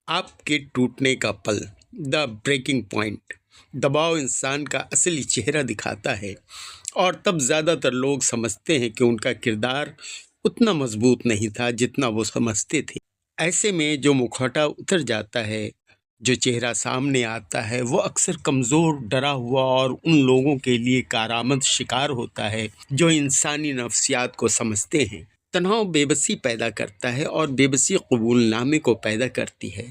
आप के टूटने का पल, द ब्रेकिंग पॉइंट। दबाव इंसान का असली चेहरा दिखाता है और तब ज़्यादातर लोग समझते हैं कि उनका किरदार उतना मजबूत नहीं था जितना वो समझते थे। ऐसे में जो मुखौटा उतर जाता है, जो चेहरा सामने आता है, वो अक्सर कमज़ोर, डरा हुआ और उन लोगों के लिए कारामद शिकार होता है जो इंसानी नफ्सियात को समझते हैं। तनाव बेबसी पैदा करता है और बेबसी कबूलनामे को पैदा करती है।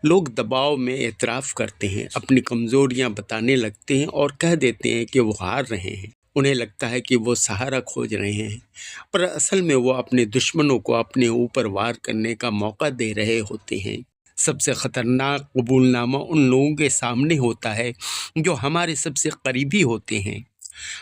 लोग दबाव में एतराफ़ करते हैं, अपनी कमज़ोरियाँ बताने लगते हैं और कह देते हैं कि वो हार रहे हैं। उन्हें लगता है कि वो सहारा खोज रहे हैं, पर असल में वो अपने दुश्मनों को अपने ऊपर वार करने का मौका दे रहे होते हैं। सबसे ख़तरनाक कबूलनामा उन लोगों के सामने होता है जो हमारे सबसे करीबी होते हैं।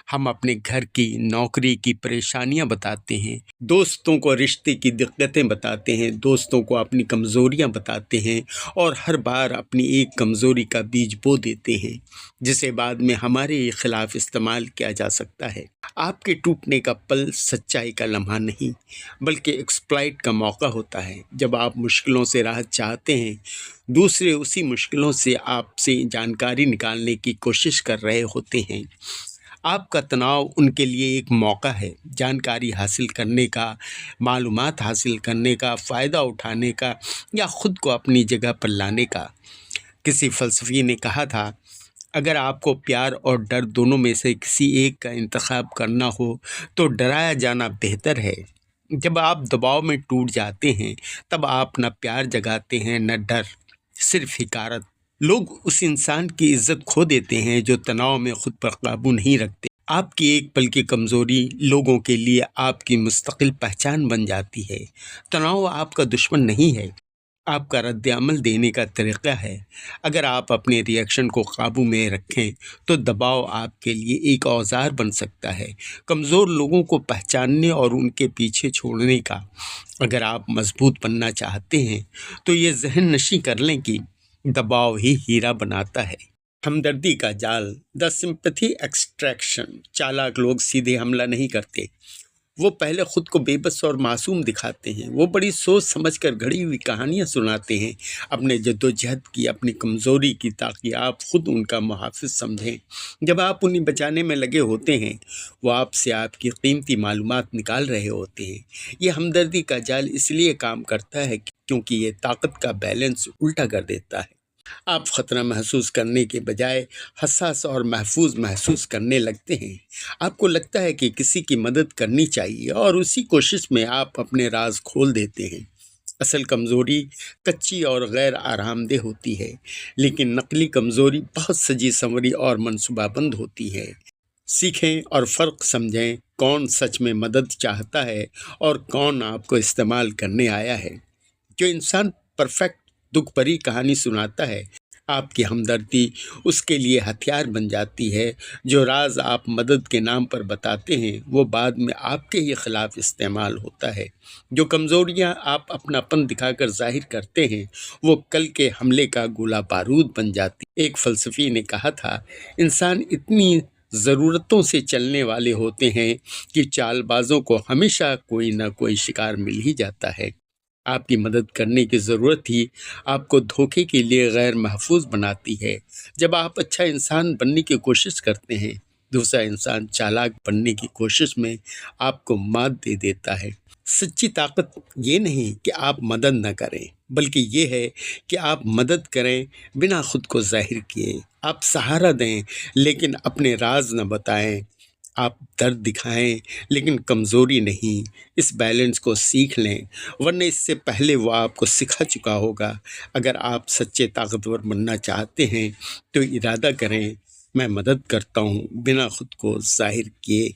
हम अपने घर की, नौकरी की परेशानियां बताते हैं, दोस्तों को रिश्ते की दिक्कतें बताते हैं, दोस्तों को अपनी कमज़ोरियां बताते हैं और हर बार अपनी एक कमज़ोरी का बीज बो देते हैं जिसे बाद में हमारे खिलाफ इस्तेमाल किया जा सकता है। आपके टूटने का पल सच्चाई का लम्हा नहीं, बल्कि एक्सप्लॉइट का मौका होता है। जब आप मुश्किलों से राहत चाहते हैं, दूसरे उसी मुश्किलों से आपसे जानकारी निकालने की कोशिश कर रहे होते हैं। आपका तनाव उनके लिए एक मौका है, जानकारी हासिल करने का, मालूमात हासिल करने का, फ़ायदा उठाने का या ख़ुद को अपनी जगह पर लाने का। किसी फ़लसफ़ी ने कहा था, अगर आपको प्यार और डर दोनों में से किसी एक का इंतखाब करना हो तो डराया जाना बेहतर है। जब आप दबाव में टूट जाते हैं तब आप न प्यार जगाते हैं न डर, सिर्फ हिकारत। लोग उस इंसान की इज्जत खो देते हैं जो तनाव में खुद पर काबू नहीं रखते। आपकी एक पल की कमज़ोरी लोगों के लिए आपकी मुस्तकिल पहचान बन जाती है। तनाव आपका दुश्मन नहीं है, आपका रद्द-ए-अमल देने का तरीक़ा है। अगर आप अपने रिएक्शन को काबू में रखें तो दबाव आपके लिए एक औज़ार बन सकता है, कमज़ोर लोगों को पहचानने और उनके पीछे छोड़ने का। अगर आप मजबूत बनना चाहते हैं तो ये ज़हन नशी कर लें कि दबाव ही हीरा बनाता है। हमदर्दी का जाल, द सिंपैथी एक्सट्रैक्शन। चालाक लोग सीधे हमला नहीं करते, वो पहले खुद को बेबस और मासूम दिखाते हैं। वो बड़ी सोच समझकर घड़ी हुई कहानियाँ सुनाते हैं अपने जद्दोजहद की, अपनी कमज़ोरी की, ताकि आप खुद उनका मुहाफ़िज़ समझें। जब आप उन्हें बचाने में लगे होते हैं, वो आपसे आपकी कीमती मालूमात निकाल रहे होते हैं। ये हमदर्दी का जाल इसलिए काम करता है क्योंकि ये ताकत का बैलेंस उल्टा कर देता है। आप ख़तरा महसूस करने के बजाय हसास और महफूज महसूस करने लगते हैं। आपको लगता है कि किसी की मदद करनी चाहिए और उसी कोशिश में आप अपने राज खोल देते हैं। असल कमज़ोरी कच्ची और गैर आरामदेह होती है, लेकिन नकली कमज़ोरी बहुत सजी संवरी और मनसूबाबंद होती है। सीखें और फ़र्क समझें, कौन सच में मदद चाहता है और कौन आपको इस्तेमाल करने आया है। जो इंसान परफेक्ट दुख भरी कहानी सुनाता है, आपकी हमदर्दी उसके लिए हथियार बन जाती है। जो राज आप मदद के नाम पर बताते हैं, वो बाद में आपके ही खिलाफ इस्तेमाल होता है। जो कमज़ोरियाँ आप अपनापन दिखाकर जाहिर करते हैं, वो कल के हमले का गोला बारूद बन जाती। एक फ़लसफ़ी ने कहा था, इंसान इतनी ज़रूरतों से चलने वाले होते हैं कि चालबाजों को हमेशा कोई ना कोई शिकार मिल ही जाता है। आपकी मदद करने की ज़रूरत ही आपको धोखे के लिए गैर महफूज बनाती है। जब आप अच्छा इंसान बनने की कोशिश करते हैं, दूसरा इंसान चालाक बनने की कोशिश में आपको मात दे देता है। सच्ची ताकत ये नहीं कि आप मदद न करें, बल्कि ये है कि आप मदद करें बिना खुद को जाहिर किए। आप सहारा दें लेकिन अपने राज न बताएं। आप दर्द दिखाएं लेकिन कमज़ोरी नहीं। इस बैलेंस को सीख लें, वरना इससे पहले वो आपको सिखा चुका होगा। अगर आप सच्चे ताकतवर बनना चाहते हैं तो इरादा करें, मैं मदद करता हूँ बिना खुद को जाहिर किए।